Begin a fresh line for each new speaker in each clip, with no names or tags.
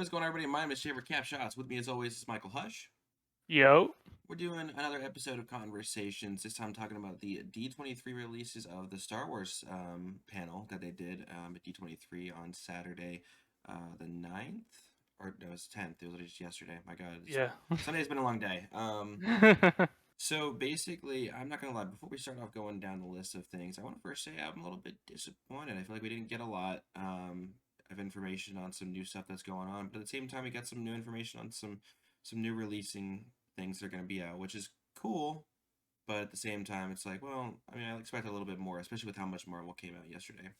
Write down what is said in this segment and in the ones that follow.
What is going on, everybody? My name is Shaver CapShotz. With me, as always, is Michael Hush.
Yo.
We're doing another episode of Conversations. This time, talking about the D23 releases of the Star Wars panel that they did at D23 on Saturday, the 9th? Or no, it was 10th. It was just yesterday. My God,
Yeah.
Sunday's been a long day. So basically, I'm not gonna lie. Before we start off going down the list of things, I want to first say I'm a little bit disappointed. I feel like we didn't get a lot of information on some new stuff that's going on, but at the same time, we got some new information on some new releasing things that are gonna be out, which is cool. But at the same time, it's like, well, I mean, I expect a little bit more, especially with how much Marvel came out yesterday.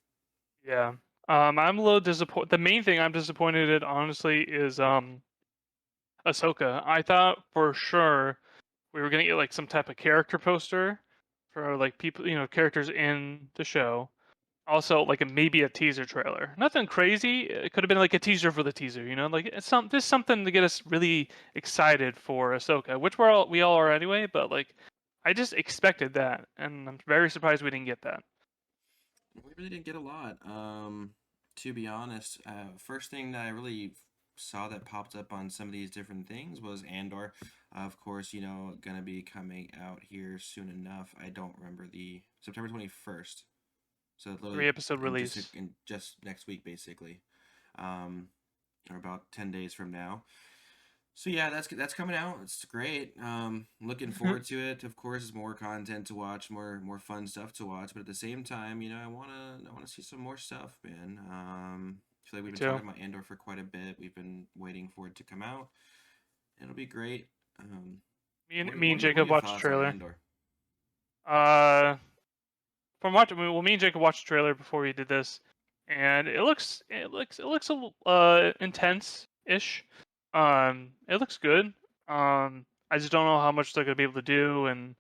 Yeah. I'm a little disappointed. The main thing I'm disappointed in, honestly, is Ahsoka. I thought for sure we were gonna get like some type of character poster for like people, characters in the show. Also, like maybe a teaser trailer. Nothing crazy. It could have been like a teaser for the teaser. Like there's something to get us really excited for Ahsoka, which we all are anyway. But like, I just expected that, and I'm very surprised we didn't get that.
We really didn't get a lot. To be honest, first thing that I really saw that popped up on some of these different things was Andor. Of course, gonna be coming out here soon enough. I don't remember the September 21st. So literally
3 episode release.
in just next week, basically, um, or about 10 days from now. So yeah, that's coming out. It's great. Looking forward to it. Of course, it's more content to watch, more fun stuff to watch. But at the same time, I wanna see some more stuff, man. I feel like we've
Me
been
too.
talking about Andor for quite a bit. We've been waiting for it to come out. It'll be great.
Me and
What
me and
what are
Jacob
your
watched the
thoughts on
trailer.
Andor?
Uh, from watching, well, me and Jacob watched the trailer before we did this, and it looks a little intense ish. It looks good. I just don't know how much they're gonna be able to do, and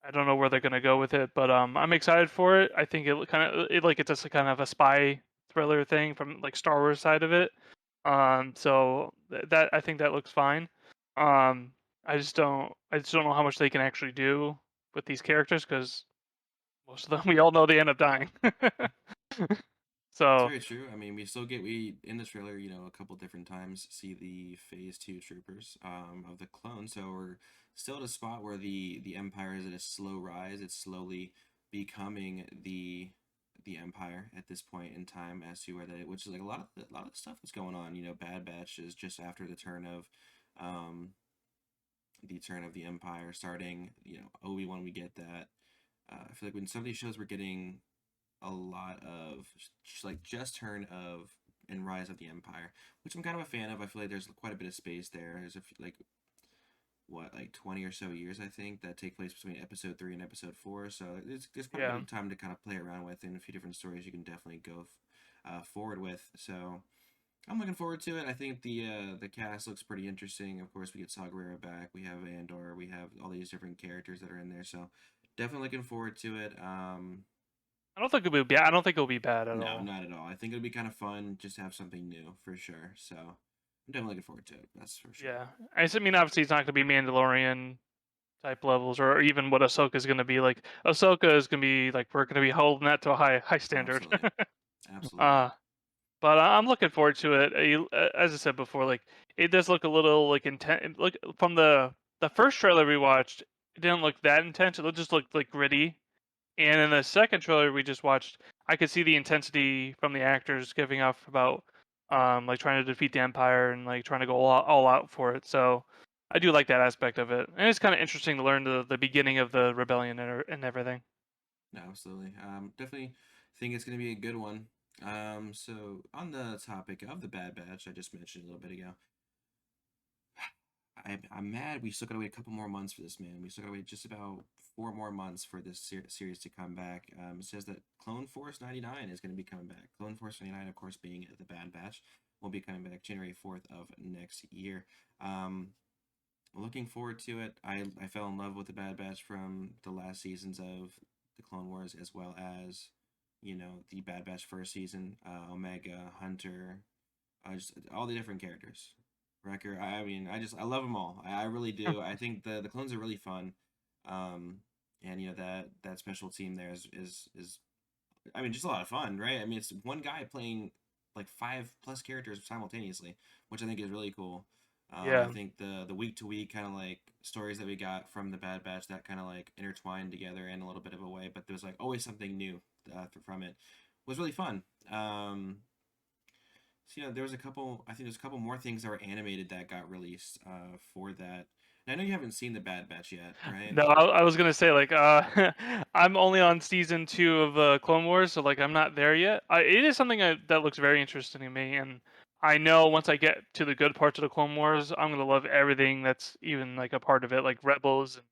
I don't know where they're gonna go with it. But I'm excited for it. I think it's a kind of a spy thriller thing from like Star Wars side of it. So that I think that looks fine. Um, I just don't know how much they can actually do with these characters because most of them we all know they end up dying.
It's
So
very true. I mean, we in the trailer, a couple different times see the Phase 2 troopers of the clone. So we're still at a spot where the Empire is at a slow rise. It's slowly becoming the Empire at this point in time as to where which is like a lot of stuff that's going on. Bad Batch is just after um the turn of the Empire starting. Obi-Wan, we get that. I feel like when some of these shows were getting a lot of just turn of and rise of the Empire, which I'm kind of a fan of. I feel like there's quite a bit of space there. There's a few, like 20 or so years, I think, that take place between episode 3 and episode 4. So there's quite a bit
yeah,
of time to kind of play around with, and a few different stories you can definitely go forward with. So I'm looking forward to it. I think the cast looks pretty interesting. Of course, we get Saw Gerrera back. We have Andor. We have all these different characters that are in there. So definitely looking forward to it.
I don't think it'll be bad at
No,
all.
not at all. I think it'll be kind of fun just to have something new for sure. So I'm definitely looking forward to it. That's for sure.
Yeah, I mean, obviously it's not going to be Mandalorian type levels, or even what Ahsoka is going to be like. Ahsoka is going to be like we're going to be holding that to a high standard.
Absolutely. Absolutely.
uh, but I'm looking forward to it. As I said before, like it does look a little like intense. Look from the first trailer we watched, it didn't look that intense. It just looked like gritty. And in the second trailer we just watched, I could see the intensity from the actors giving off about like trying to defeat the Empire and like trying to go all out for it. So I do like that aspect of it, and it's kind of interesting to learn the beginning of the rebellion and everything.
No, absolutely. Definitely think it's going to be a good one. So on the topic of the Bad Batch, I just mentioned a little bit ago, I'm mad we still gotta wait a couple more months for this, man. We still gotta wait just about 4 more months for this series to come back. It says that Clone Force 99 is going to be coming back. Clone Force 99, of course, being the Bad Batch, will be coming back January 4th of next year. Um, Looking forward to it. I fell in love with the Bad Batch from the last seasons of the Clone Wars, as well as, the Bad Batch first season, Omega, Hunter, just all the different characters. Wrecker. I mean, I love them all. I really do. I think the clones are really fun. Um, and that special team there is I mean, just a lot of fun, right? I mean, it's one guy playing like 5+ characters simultaneously, which I think is really cool. I
Yeah.
think the week to week kind of like stories that we got from the Bad Batch that kind of like intertwined together in a little bit of a way, but there was like always something new from it. Was really fun. So there was a couple. I think there's a couple more things that were animated that got released for that. And I know you haven't seen the Bad Batch yet, right?
No, I was gonna say like I'm only on season 2 of Clone Wars, so like I'm not there yet. It is something that looks very interesting to me, and I know once I get to the good parts of the Clone Wars, I'm gonna love everything that's even like a part of it, like Rebels and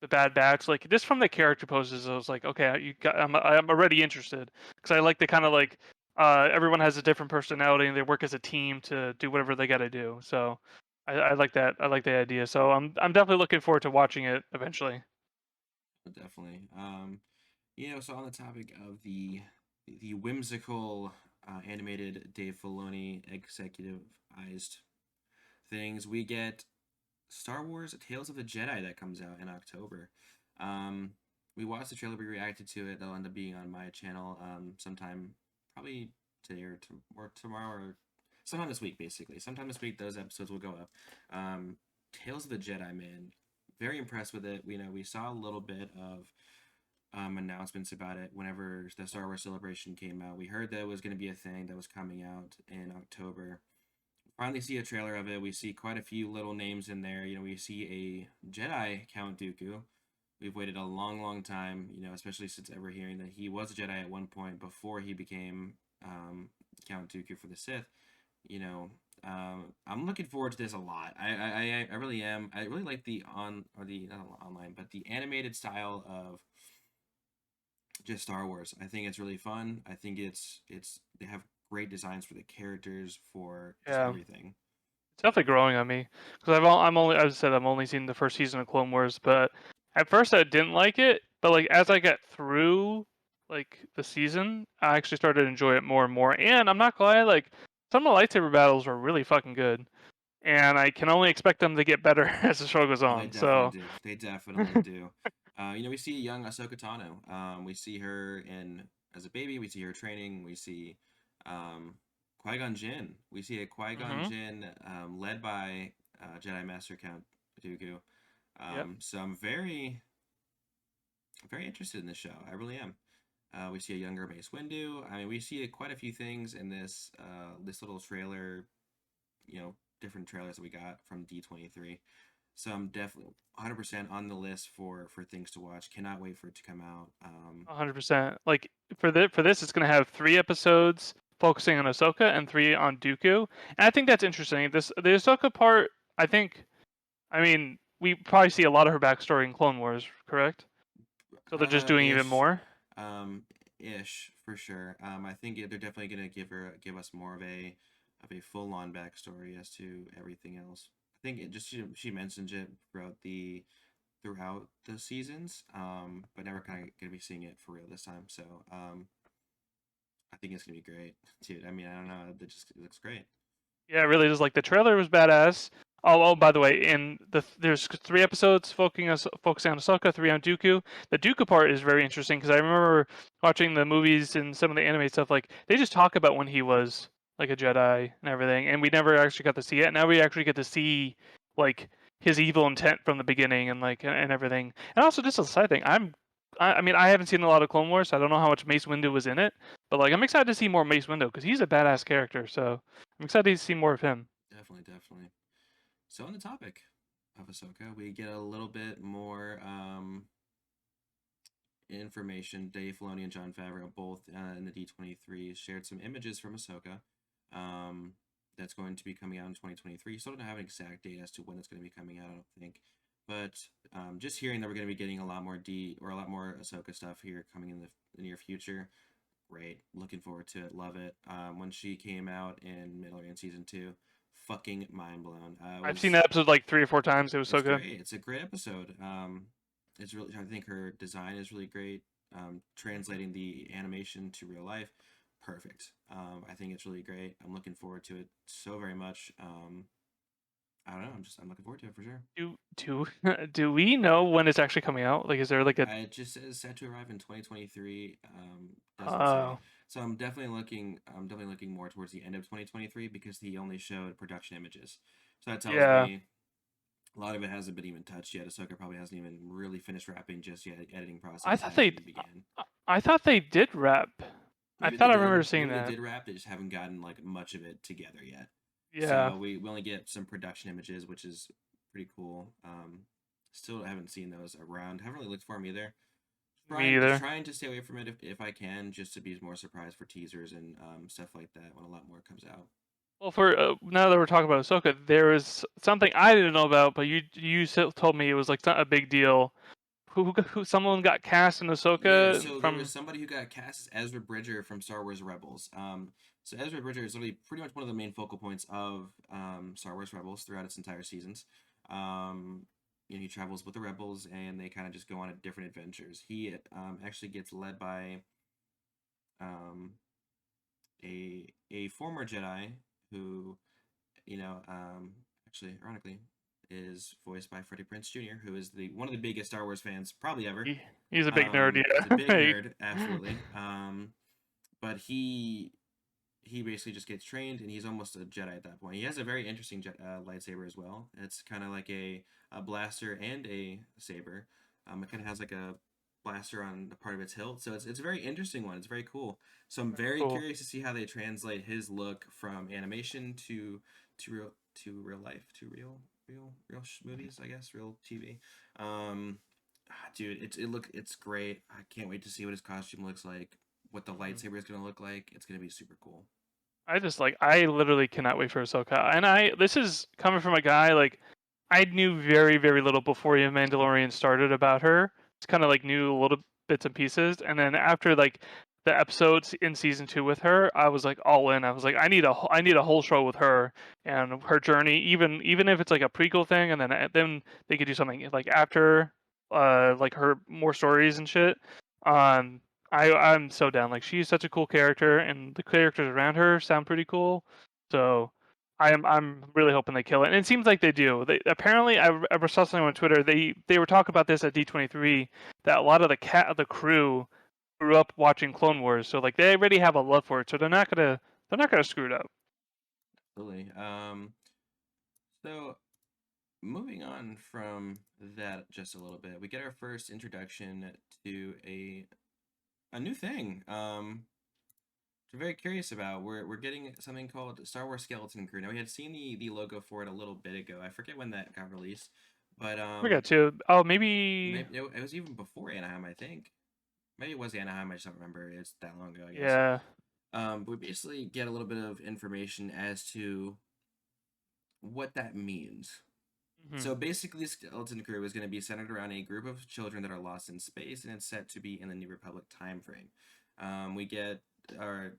the Bad Batch. Like just from the character poses, I was like, okay, I'm already interested because I like the kind of like everyone has a different personality and they work as a team to do whatever they got to do. So I like that. I like the idea. So I'm definitely looking forward to watching it eventually.
Definitely. So on the topic of the whimsical animated Dave Filoni executivized things, we get Star Wars Tales of the Jedi that comes out in October. Um, we watched the trailer, we reacted to it. That'll end up being on my channel sometime, probably today or tomorrow or sometime this week, basically. Sometime this week, those episodes will go up. Tales of the Jedi, man, very impressed with it. We saw a little bit of announcements about it whenever the Star Wars Celebration came out. We heard that it was going to be a thing that was coming out in October. Finally, see a trailer of it. We see quite a few little names in there. We see a Jedi Count Dooku. We've waited a long, long time. Especially since ever hearing that he was a Jedi at one point before he became Count Dooku for the Sith. I'm looking forward to this a lot. I really am. I really like the not online, but the animated style of just Star Wars. I think it's really fun. I think it's they have great designs for the characters, for just
Yeah,
everything.
it's definitely growing on me because I'm only, as I said, I'm only seen the first season of Clone Wars, but at first I didn't like it, but like as I got through like the season, I actually started to enjoy it more and more. And I'm not gonna lie, like some of the lightsaber battles were really fucking good, and I can only expect them to get better as the show goes
Oh, they
on.
definitely
So,
do. They definitely do. We see young Ahsoka Tano. We see her in as a baby. We see her training. We see Qui-Gon Jinn. We see a Qui-Gon
hmm
Jinn led by Jedi Master Count Dooku.
yep,
So I'm very, very interested in this show. I really am. We see a younger Mace Windu. I mean, we see quite a few things in this little trailer. Different trailers that we got from D23. So I'm definitely 100% on the list for things to watch. Cannot wait for it to come out.
100%. Like for this, it's gonna have 3 episodes focusing on Ahsoka and 3 on Dooku, and I think that's interesting. The Ahsoka part, I think, I mean, we probably see a lot of her backstory in Clone Wars, correct? So they're just doing even
Ish,
more.
um, ish for sure. I think they're definitely gonna give us more of a full on backstory as to everything else. I think it just she mentions it throughout the seasons, but never kind of gonna be seeing it for real this time. So I think it's gonna be great, dude. I mean, I don't know, it looks great.
Yeah, it really is. Like the trailer was badass. Oh, by the way, there's 3 episodes focusing on Ahsoka, 3 on Dooku. The Dooku part is very interesting because I remember watching the movies and some of the anime stuff. Like they just talk about when he was like a Jedi and everything, and we never actually got to see it. Now we actually get to see like his evil intent from the beginning and like and everything. And also, just a side thing, I mean, I haven't seen a lot of Clone Wars, so I don't know how much Mace Windu was in it. But like, I'm excited to see more Mace Windu because he's a badass character. So I'm excited to see more of him.
Definitely, definitely. So on the topic of Ahsoka, we get a little bit more information. Dave Filoni and Jon Favreau, both in the D23, shared some images from Ahsoka. Um, that's going to be coming out in 2023. Still don't have an exact date as to when it's going to be coming out, I don't think. But just hearing that we're going to be getting a lot more a lot more Ahsoka stuff here coming in the near future, great. Looking forward to it. Love it. When she came out in Mandalorian season 2, fucking mind blown.
I've seen that episode like 3 or 4 times. It was so
It's
good.
great. It's a great episode. It's really. I think her design is really great. Translating the animation to real life, perfect. I think it's really great. I'm looking forward to it so very much. I don't know. I'm looking forward to it for sure.
Do do we know when it's actually coming out? Like, is there like a?
It just says set to arrive in 2023. Doesn't
Oh,
say. So I'm definitely looking more towards the end of 2023 because he only showed production images. So that tells
Yeah,
me a lot of it hasn't been even touched yet. Ahsoka probably hasn't even really finished wrapping just yet. Editing
I
process
thought
hasn't
they,
even began.
I thought they did rap. I
Maybe they
thought I remember
did.
seeing
Maybe they
that.
did wrap. They just haven't gotten like much of it together yet.
Yeah,
So we only get some production images, which is pretty cool. Still haven't seen those around. Haven't really looked for them either.
me
Trying just
either.
trying to stay away from it if I can, just to be more surprised for teasers and stuff like that when a lot more comes out.
Well, for now that we're talking about Ahsoka, there is something I didn't know about, but told me it was like not a big deal. Who someone got cast in
Yeah,
Ahsoka
so there was
from?
somebody who got cast as Ezra Bridger from Star Wars Rebels. So Ezra Bridger is literally pretty much one of the main focal points of Star Wars Rebels throughout its entire seasons. Um, he travels with the Rebels, and they kind of just go on different adventures. He actually gets led by um, a former Jedi who, actually, ironically, is voiced by Freddie Prinze Jr., who is the one of the biggest Star Wars fans probably ever.
He, he's a big nerd,
He's a big
yeah.
nerd, absolutely. But he basically just gets trained, and he's almost a Jedi at that point. He has a very interesting lightsaber as well. It's kind of like a blaster and a saber. It kind of has like a blaster on the part of its hilt, so it's a very interesting one. It's very cool. So I'm very
Cool.
curious to see how they translate his look from animation to real life to real movies, I guess, real TV. Dude, it's great. I can't wait to see what his costume looks like, what the
Mhm.
lightsaber is gonna look like. It's gonna be super cool.
I literally cannot wait for Ahsoka. And this is coming from a guy like I knew very, very little before the Mandalorian started about her. It's kind of like knew little bits and pieces, and then after like the episodes in season 2 with her, I was like all in. I was like, I need a whole show with her and her journey, even if it's like a prequel thing, and then they could do something like after, like her more stories and shit. Um, I'm so down. Like she's such a cool character, and the characters around her sound pretty cool. So I'm really hoping they kill it, and it seems like they do. They apparently I saw something on Twitter. They were talking about this at D23 that a lot of the crew grew up watching Clone Wars, so like they already have a love for it. So they're not gonna screw it up.
Absolutely. So moving on from that just a little bit, we get our first introduction to a new thing. I'm very curious about. We're getting something called Star Wars Skeleton Crew. Now we had seen the logo for it a little bit ago. I forget when that got released, but
We got two. Oh, maybe.
maybe it was even before Anaheim, I think. Maybe it was Anaheim. I just don't remember. It's that long ago, I guess.
Yeah.
But we basically get a little bit of information as to what that means.
Hmm.
So basically, Skeleton Crew is going to be centered around a group of children that are lost in space, and it's set to be in the New Republic time frame. We get our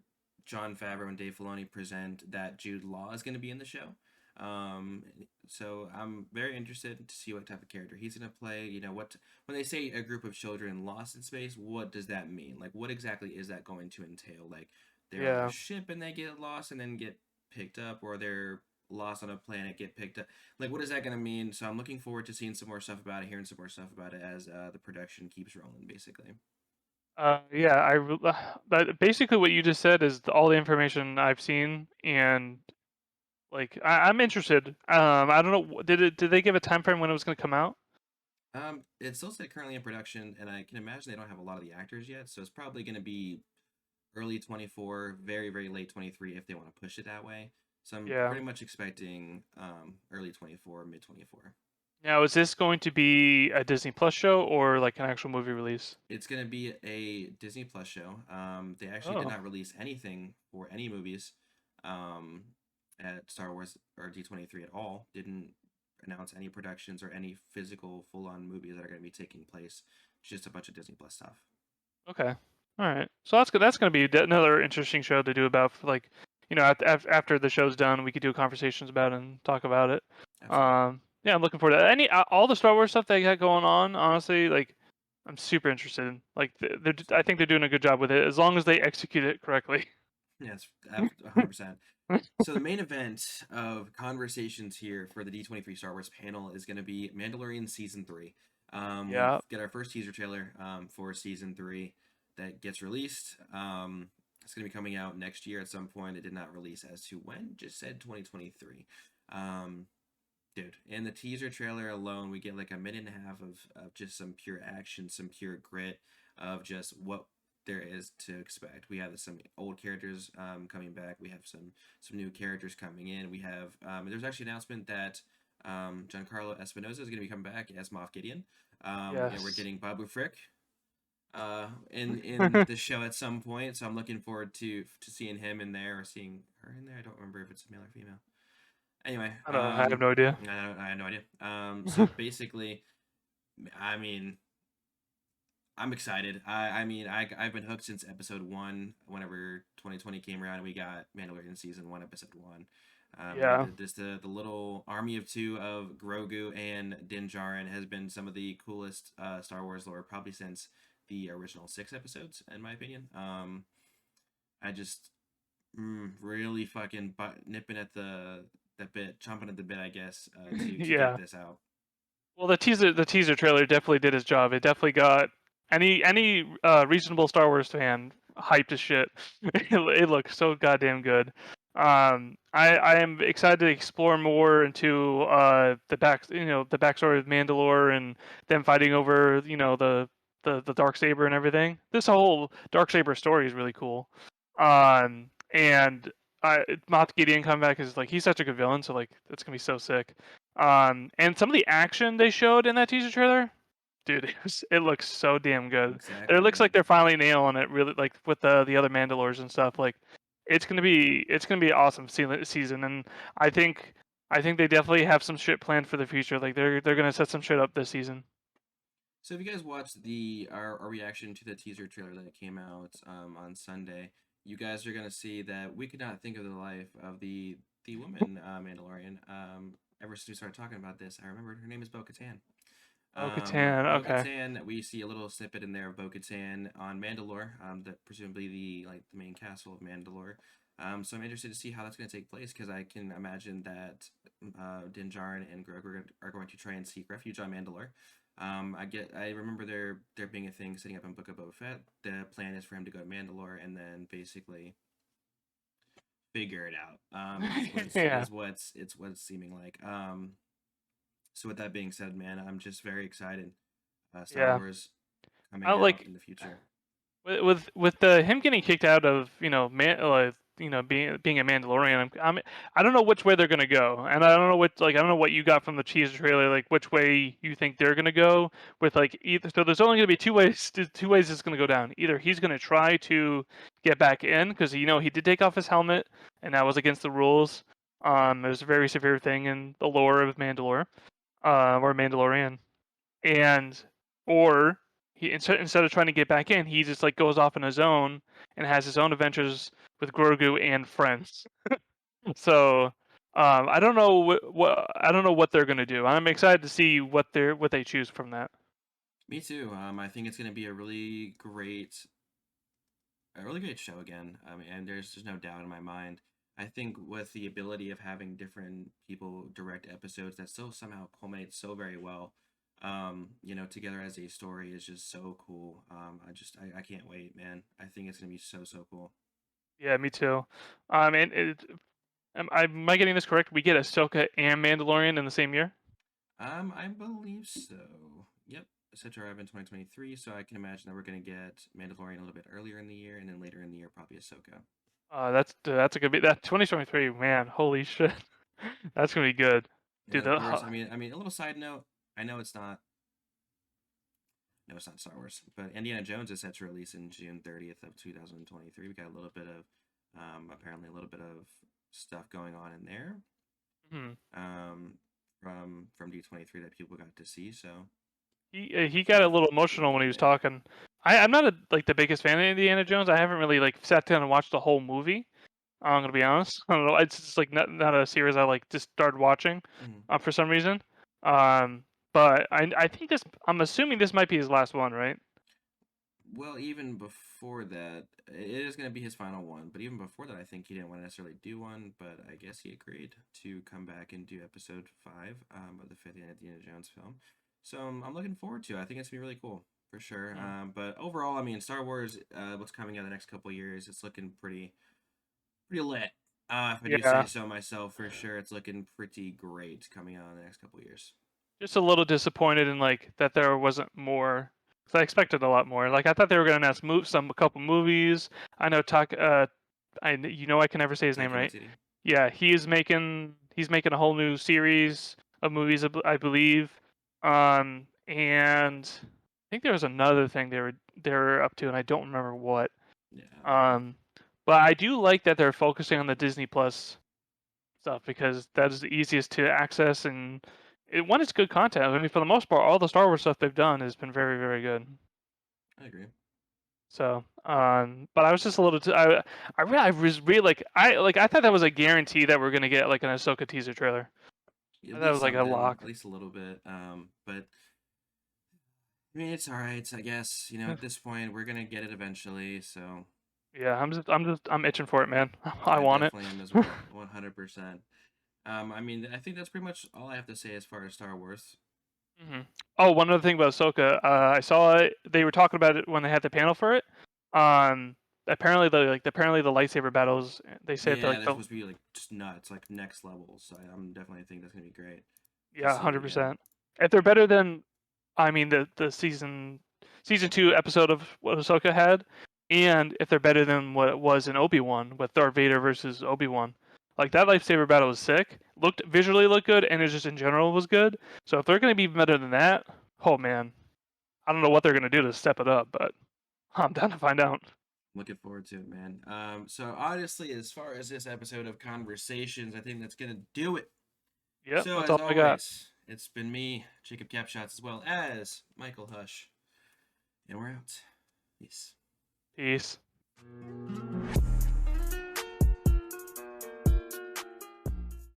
John Favreau and Dave Filoni present that Jude Law is going to be in the show. Um, so I'm very interested to see what type of character he's going to play. What when they say a group of children lost in space, what does that mean? Like, what exactly is that going to entail? Like, they're on a
Yeah.
ship and they get lost and then get picked up, or they're lost on a planet, get picked up. Like, what is that going to mean? So I'm looking forward to seeing some more stuff about it, hearing some more stuff about it as the production keeps rolling, basically.
Yeah. But basically what you just said is all the information I've seen, and like I'm interested. I don't know. Did they give a time frame when it was going to come out?
It's still set currently in production, and I can imagine they don't have a lot of the actors yet, so it's probably going to be early 24, very, very late 23 if they want to push it that way. So I'm
Yeah.
pretty much expecting early 24, mid 24.
Now, is this going to be a Disney Plus show or like an actual movie release?
It's going to be a Disney Plus show. They actually did
Oh,
not release anything for any movies um, at Star Wars or D23 at all. Didn't announce any productions or any physical full on movies that are going to be taking place. Just a bunch of Disney Plus stuff.
okay. All right. So that's good. That's going to be another interesting show to do about like, after the show's done, we could do conversations about it and talk about it.
Absolutely.
Yeah, I'm looking forward to that. All the Star Wars stuff they got going on. Honestly, like, I'm super interested in. Like, I think they're doing a good job with it as long as they execute it correctly.
Yes, 100%. So the main event of conversations here for the D23 Star Wars panel is going to be Mandalorian season 3. We
Yeah.
get our first teaser trailer for season 3 that gets released. It's going to be coming out next year at some point. It did not release as to when, just said 2023. Um, Dude, in the teaser trailer alone, we get like a minute and a half of just some pure action, some pure grit of just what there is to expect. We have some old characters coming back. We have some new characters coming in. We have there's actually an announcement that Giancarlo Espinosa is going to be coming back as Moff Gideon. We're
Yes.
getting Babu Frick in the show at some point, so I'm looking forward to seeing him in there or seeing her in there. I don't remember if it's male or female. Anyway,
I don't know. I have no idea.
I have no idea. So basically, I mean, I'm excited. I've been hooked since episode one. Whenever 2020 came around, and we got Mandalorian season one, episode one.
Yeah.
The little army of two of Grogu and Din Djarin has been some of the coolest Star Wars lore probably since the original six episodes, in my opinion. I just really fucking nipping at the bit, chomping at the bit, I guess, to get
Yeah.
this out.
Well, the teaser trailer definitely did his job. It definitely got any reasonable Star Wars fan hyped as shit. It looks so goddamn good. I am excited to explore more into the backstory of Mandalore and them fighting over the dark saber and everything. This whole dark saber story is really cool. And Moff Gideon coming back is like he's such a good villain, so like that's gonna be so sick. And some of the action they showed in that teaser trailer, dude, it looks so damn good. It
Exactly,
looks like
man.
they're finally nailing it, really, like with the other Mandalores and stuff. Like, it's gonna be awesome season, and I think I think they definitely have some shit planned for the future. Like they're gonna set some shit up this season.
So if you guys watched our reaction to the teaser trailer that came out on Sunday, you guys are gonna see that we could not think of the life of the woman Mandalorian. Ever since we started talking about this, I remembered her name is Bo-Katan.
Bo-Katan, okay.
Bo-Katan, we see a little snippet in there of Bo-Katan on Mandalore, that presumably the main castle of Mandalore. So I'm interested to see how that's going to take place because I can imagine that Din Djarin and Grogu are going to try and seek refuge on Mandalore. I remember there being a thing setting up in Book of Boba Fett. The plan is for him to go to Mandalore and then basically figure it out.
Yeah,
It's what it's seeming like. So with that being said, man, I'm just very excited. Star
yeah.
Wars
I
coming out
like
in the future.
with the him getting kicked out of being a Mandalorian. I don't know which way they're gonna go, and I don't know what you got from the teaser trailer, like which way you think they're gonna go with like either. So there's only gonna be two ways it's gonna go down. Either he's gonna try to get back in because he did take off his helmet and that was against the rules. It was a very severe thing in the lore of Mandalore, or Mandalorian, and or he instead of trying to get back in, he just like goes off on his own and has his own adventures with Grogu and friends. So I don't know what they're gonna do. I'm excited to see what they choose from that.
Me too. I think it's going to be a really great show again. And there's no doubt in my mind. I think with the ability of having different people direct episodes that still somehow culminate so very well, together as a story is just so cool. I can't wait, man. I think it's gonna be so cool.
Yeah, me too. And am I getting this correct? We get Ahsoka and Mandalorian in the same year.
I believe so. Yep. Set to arrive in 2023, so I can imagine that we're gonna get Mandalorian a little bit earlier in the year, and then later in the year probably Ahsoka.
That's a good bit. That 2023, man, holy shit, that's gonna be good,
And
dude.
of course, a little side note. I know it's not. No, it's not Star Wars, but Indiana Jones is set to release in June 30th of 2023. We got a little bit of, apparently a little bit of stuff going on in there,
hmm.
um, from D23 that people got to see. So
He got a
stuff
little
should
emotional
be
when he was
there.
talking. I'm not like the biggest fan of Indiana Jones. I haven't really like sat down and watched the whole movie. I'm gonna be honest. I don't know. It's just like not a series I like just started watching,
Mhm.
for some reason. But I think this. I'm assuming this might be his last one, right?
Well, even before that, it is going to be his final one. But even before that, I think he didn't want to necessarily do one. But I guess he agreed to come back and do episode five of the fifth Indiana Jones film. So I'm looking forward to it. I think it's going to be really cool. for sure.
Mm.
But overall, I mean, Star Wars, what's coming out the next couple years, it's looking pretty lit. If I do say
Yeah,
so myself, for sure, it's looking pretty great coming out in the next couple years.
just a little disappointed in like that there wasn't more. 'Cause I expected a lot more. Like I thought they were gonna announce a couple movies. I know I can never say his name
Taika
right.
Waititi.
Yeah, he's making a whole new series of movies, I believe. And I think there was another thing they were up to, and I don't remember what.
Yeah, I don't know.
Um, but I do like that they're focusing on the Disney Plus stuff because that is the easiest to access, and one, it's good content. I mean, for the most part, all the Star Wars stuff they've done has been very, very good.
I agree.
So, but I was just a little too. I was really I thought that was a guarantee that we're gonna get like an Ahsoka teaser trailer.
At
That was
least
like a
something,
lock.
at least a little bit. But I mean, it's all right, I guess. You know, at this point, we're gonna get it eventually. So
Yeah, I'm itching for it, man. I
I
want it.
definitely am as well, 100%. I mean, I think that's pretty much all I have to say as far as Star Wars.
hmm Oh, one other thing about Ahsoka, I saw it. They were talking about it when they had the panel for it. Um, apparently the lightsaber battles. They said
Yeah,
like
they're
the
supposed to be like just nuts, like next level. So I'm definitely think that's gonna be great to
yeah,
see it again.
100%. If they're better than, I mean the season 2 episode of what Ahsoka had, and if they're better than what it was in Obi-Wan with Darth Vader versus Obi-Wan, like that lightsaber battle was sick. Looked good, and it just in general was good. So if they're gonna be better than that, oh man, I don't know what they're gonna do to step it up, but I'm down to find out.
Looking forward to it, man. So honestly, as far as this episode of Conversations, I think that's gonna do it.
Yep,
So
that's
as
all I got.
always, it's been me, Jacob CapShotz, as well as Michael Hush, and we're out. Peace.
Peace.